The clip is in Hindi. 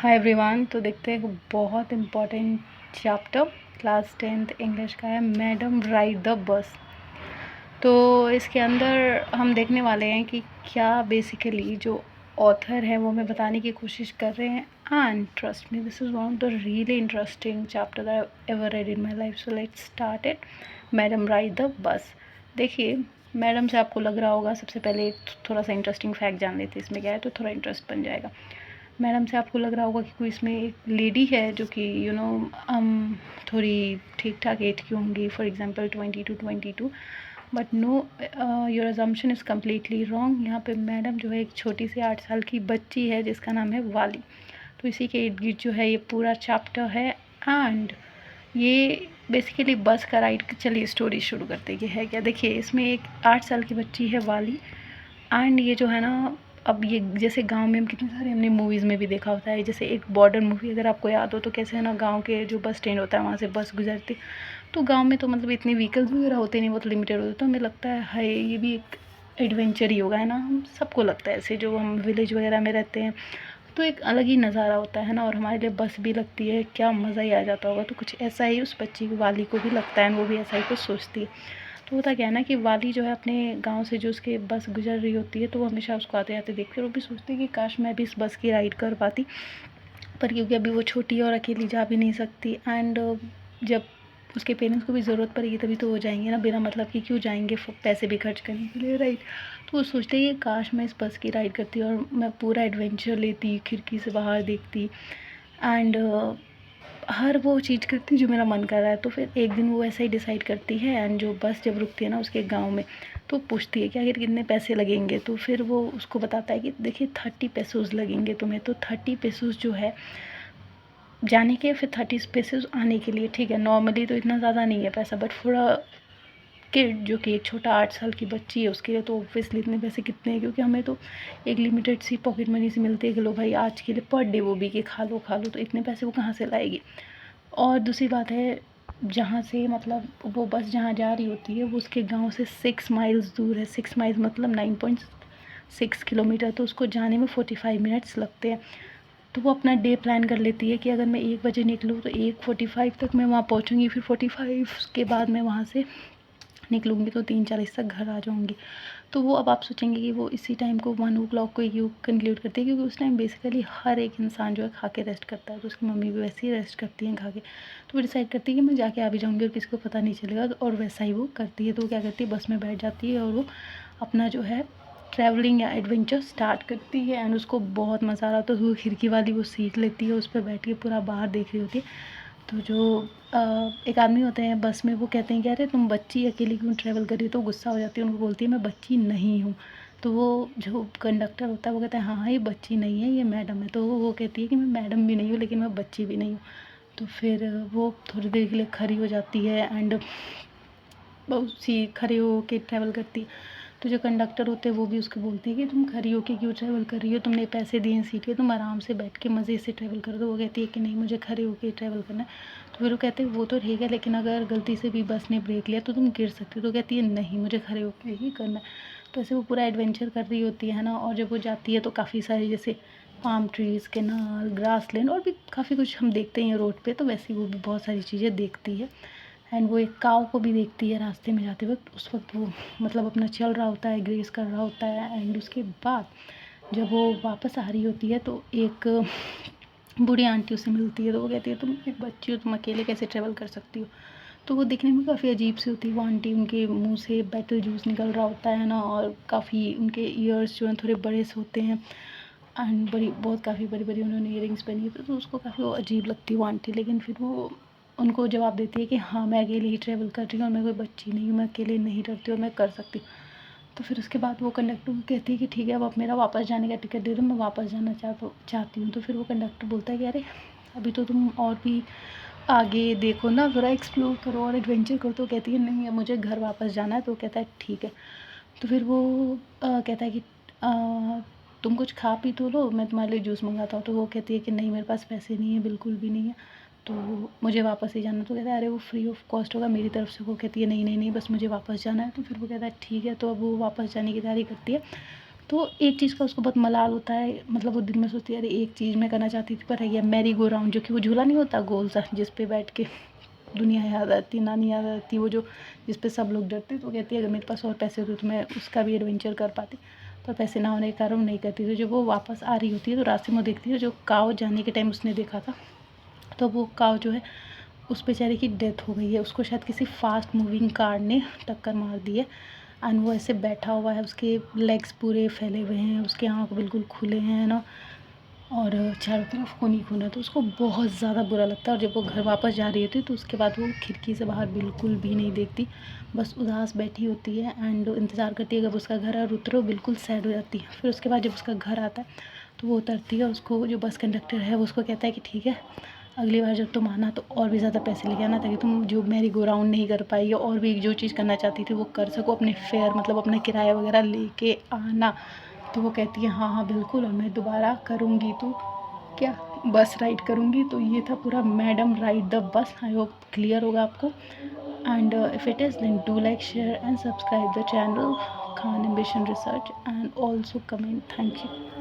Hi everyone. तो देखते हैं एक बहुत important chapter class 10th English का है, मैडम राइड द बस। तो इसके अंदर हम देखने वाले हैं कि क्या बेसिकली जो ऑथर है वो हमें बताने की कोशिश कर रहे हैं। And trust me, this is one of the really interesting chapter that I ever read in my life. So let's start it. Madam ride the bus. देखिए, मैडम से आपको लग रहा होगा, सबसे पहले थोड़ा सा इंटरेस्टिंग फैक्ट जान लेते हैं इसमें क्या है, तो थोड़ा इंटरेस्ट बन जाएगा। मैडम से आपको लग रहा होगा कि कोई इसमें एक लेडी है जो कि थोड़ी ठीक ठाक एज की होंगी, for example 22, but no, your assumption is completely wrong. यहाँ पे मैडम जो है एक छोटी सी 8 साल की बच्ची है जिसका नाम है वाली। तो इसी के इर्द गिर्द जो है ये पूरा चैप्टर है। एंड ये बेसिकली बस का राइड। चलिए स्टोरी शुरू करते हैं। है क्या, देखिए इसमें एक 8 साल की बच्ची है वाली। एंड ये जो है ना, अब ये जैसे गांव में हम कितने सारे हमने मूवीज़ में भी देखा होता है, जैसे एक बॉर्डर मूवी अगर आपको याद हो तो कैसे है ना, गांव के जो बस स्टैंड होता है वहाँ से बस गुजरती। तो गांव में तो मतलब इतने व्हीकल्स वगैरह होते नहीं, बहुत लिमिटेड होते। तो हमें लगता है हाय ये भी एक एडवेंचर ही होगा, है ना। हम सबको लगता है ऐसे, जो हम विलेज वगैरह में रहते हैं तो एक अलग ही नज़ारा होता है ना। और हमारे लिए बस भी लगती है, क्या मज़ा ही आ जाता होगा। तो कुछ ऐसा ही उस बच्ची की वाली को भी लगता है, वो भी ऐसा ही कुछ सोचती है। तो होता क्या है ना कि वाली जो है अपने गांव से जो उसके बस गुजर रही होती है, तो वो हमेशा उसको आते आते देखती है और वो भी सोचती है कि काश मैं भी इस बस की राइड कर पाती। पर क्योंकि अभी वो छोटी है और अकेली जा भी नहीं सकती। एंड जब उसके पेरेंट्स को भी ज़रूरत पड़ेगी तभी तो वो जाएंगे ना, बिना मतलब कि क्यों जाएंगे पैसे भी खर्च करने के लिए, राइट। तो वो सोचते हैं कि काश मैं इस बस की राइड करती और मैं पूरा एडवेंचर लेती, खिड़की से बाहर देखती। एंड हर वो चीज़ करती जो मेरा मन कर रहा है। तो फिर एक दिन वो ऐसा ही डिसाइड करती है। एंड जो बस जब रुकती है ना उसके गांव में, तो पूछती है कि आखिर कितने पैसे लगेंगे। तो फिर वो उसको बताता है कि देखिए 30 पेसोज़ लगेंगे तुम्हें। तो 30 पेसोज़ जो है जाने के, फिर 30 पेसोज़ आने के लिए। ठीक है, नॉर्मली तो इतना ज़्यादा नहीं है पैसा, बट फॉर किड जो कि एक छोटा 8 साल की बच्ची है उसके लिए तो ऑब्वियसली इतने पैसे कितने हैं, क्योंकि हमें तो एक लिमिटेड सी पॉकेट मनी से मिलती है कि लो भाई आज के लिए पर डे वो भी कि खा लो खा लो। तो इतने पैसे वो कहाँ से लाएगी। और दूसरी बात है, जहाँ से मतलब वो बस जहाँ जा रही होती है वो उसके गांव से 6 माइल्स दूर है। 6 माइल्स मतलब 9.6 किलोमीटर। तो उसको जाने में 45 मिनट्स लगते हैं। तो वो अपना डे प्लान कर लेती है कि अगर मैं 1 बजे निकलूँ तो 1:45 तक मैं वहाँ पहुँचूँगी, फिर 45 के बाद मैं वहाँ से निकलूँगी तो 3:40 तक घर आ जाऊँगी। तो वो, अब आप सोचेंगे कि वो इसी टाइम को 1 o'clock को क्यों कंक्लूड करती है, क्योंकि उस टाइम बेसिकली हर एक इंसान जो है खा के रेस्ट करता है। तो उसकी मम्मी भी वैसे ही रेस्ट करती हैं खा के। तो वो डिसाइड करती है कि मैं जाके आ भी जाऊँगी और किसी को पता नहीं चलेगा। और वैसा ही वो करती है। तो वो क्या करती है, बस में बैठ जाती है और वो अपना जो है ट्रैवलिंग या एडवेंचर स्टार्ट करती है। एंड उसको बहुत मज़ा आ रहा होता है। तो वो खिड़की वाली वो सीट लेती है, उस पर बैठ के पूरा बाहर देख रही होती है। तो जो एक आदमी होते हैं बस में, वो कहते हैं कि अरे तुम बच्ची अकेली क्यों ट्रैवल कर रही हो। तो गुस्सा हो जाती है, उनको बोलती है मैं बच्ची नहीं हूँ। तो वो जो कंडक्टर होता है वो कहता है हाँ हाँ ये बच्ची नहीं है, ये मैडम है। तो वो कहती है कि मैं मैडम भी नहीं हूँ लेकिन मैं बच्ची भी नहीं हूँ। तो फिर वो थोड़ी देर के लिए खड़ी हो जाती है एंड बहुत सी खड़े हो के ट्रैवल करती है। तो जो कंडक्टर होते हैं वो भी उसको बोलते हैं कि तुम खड़ी हो के क्यों ट्रैवल कर रही हो, तुमने पैसे दिए हैं सीट के, तुम आराम से बैठ के मज़े से ट्रैवल कर दो। वो कहती है कि नहीं मुझे खड़े होके ट्रैवल करना है। तो फिर वो कहते हैं वो तो ठीक है, लेकिन अगर गलती से भी बस ने ब्रेक लिया तो तुम गिर सकती हो। तो कहती है नहीं मुझे खड़े होके ही करना है। तो ऐसे वो पूरा एडवेंचर कर रही होती है ना। और जब वो जाती है तो काफ़ी सारी जैसे palm trees, canal, grass land और भी काफ़ी कुछ हम देखते हैं रोड पे। तो वैसे वो भी बहुत सारी चीज़ें देखती है। एंड वो एक काऊ को भी देखती है रास्ते में जाते वक्त। उस वक्त वो मतलब अपना चल रहा होता है, ग्रेस कर रहा होता है। एंड उसके बाद जब वो वापस आ रही होती है तो एक बूढ़ी आंटी उसे मिलती है। तो वो कहती है तुम एक बच्ची हो, तुम अकेले कैसे ट्रैवल कर सकती हो। तो वो दिखने में काफ़ी अजीब सी होती है वो आंटी। उनके मुंह से बेटल जूस निकल रहा होता है ना, और काफ़ी उनके ईयर्स जो हैं थोड़े बड़े से होते हैं। एंड बड़ी बहुत काफ़ी बड़ी बड़ी उन्होंने ईयरिंग्स पहनी है। तो उसको काफ़ी वो अजीब लगती है वो आंटी। लेकिन फिर वो उनको जवाब देती है कि हाँ मैं अकेले ही ट्रैवल कर रही हूँ और मैं कोई बच्ची नहीं हूँ, मैं अकेले नहीं डरती और मैं कर सकती हूँ। तो फिर उसके बाद वो कंडक्टर को कहती है कि ठीक है अब आप मेरा वापस जाने का टिकट दे दो, मैं वापस जाना चाहती हूँ। तो फिर वो कंडक्टर बोलता है कि अरे अभी तो तुम और भी आगे देखो ना, ज़रा एक्सप्लोर करो और एडवेंचर करो। तो कहती है नहीं अब मुझे घर वापस जाना है। तो कहता है ठीक है। तो फिर वो कहता है कि तुम कुछ खा पी तो लो, मैं तुम्हारे लिए जूस मंगाता हूँ। तो वो कहती है कि नहीं मेरे पास पैसे नहीं है, बिल्कुल भी नहीं है, तो मुझे वापस ही जाना। तो कहता है अरे वो फ्री ऑफ कॉस्ट होगा मेरी तरफ से। वो कहती है नहीं नहीं नहीं बस मुझे वापस जाना है। तो फिर वो कहता है ठीक है। तो अब वो वापस जाने की तैयारी करती है। तो एक चीज़ का उसको बहुत मलाल होता है, मतलब वो दिन में सोचती है अरे एक चीज़ मैं करना चाहती थी पर है, मैरी गो राउंड, जो कि वो झूला नहीं होता गोल सा जिस पे बैठ के दुनिया याद आती, नानी याद आती, वो जो जिस पे सब लोग डरते। तो कहती है अगर मेरे पास और पैसे होते तो मैं उसका भी एडवेंचर कर पाती, पर पैसे ना होने के कारण वो नहीं करती। तो जब वो वापस आ रही होती है तो रास्ते में देखती है जो काव जाने के टाइम उसने देखा था, तो वो काव जो है उस बेचारे की डेथ हो गई है, उसको शायद किसी फास्ट मूविंग कार ने टक्कर मार दी है। एंड वो ऐसे बैठा हुआ है, उसके लेग्स पूरे फैले हुए हैं, उसके आँख बिल्कुल खुले हैं ना, और चारों तरफ खून ही खून है। तो उसको बहुत ज़्यादा बुरा लगता है, और जब वो घर वापस जा रही होती है तो उसके बाद वो खिड़की से बाहर बिल्कुल भी नहीं देखती, बस उदास बैठी होती है एंड इंतज़ार करती है कब उसका घर है, और उतरो बिल्कुल सैड हो जाती है। फिर उसके बाद जब उसका घर आता है तो वो उतरती है, उसको जो बस कंडक्टर है वो उसको कहता है कि ठीक है अगली बार जब तुम आना तो और भी ज़्यादा पैसे लेके आना, ताकि तुम जो मैरी गो राउंड नहीं कर पाई या और भी जो चीज़ करना चाहती थी वो कर सको, अपने फेयर मतलब अपना किराया वगैरह लेके आना। तो वो कहती है हाँ हाँ बिल्कुल, और मैं दोबारा करूँगी तो क्या बस राइड करूँगी। तो ये था पूरा madam ride the bus. I hope clear होगा आपको, and if it is then do like share and subscribe the channel Khan ambition research, and also comment. Thank you.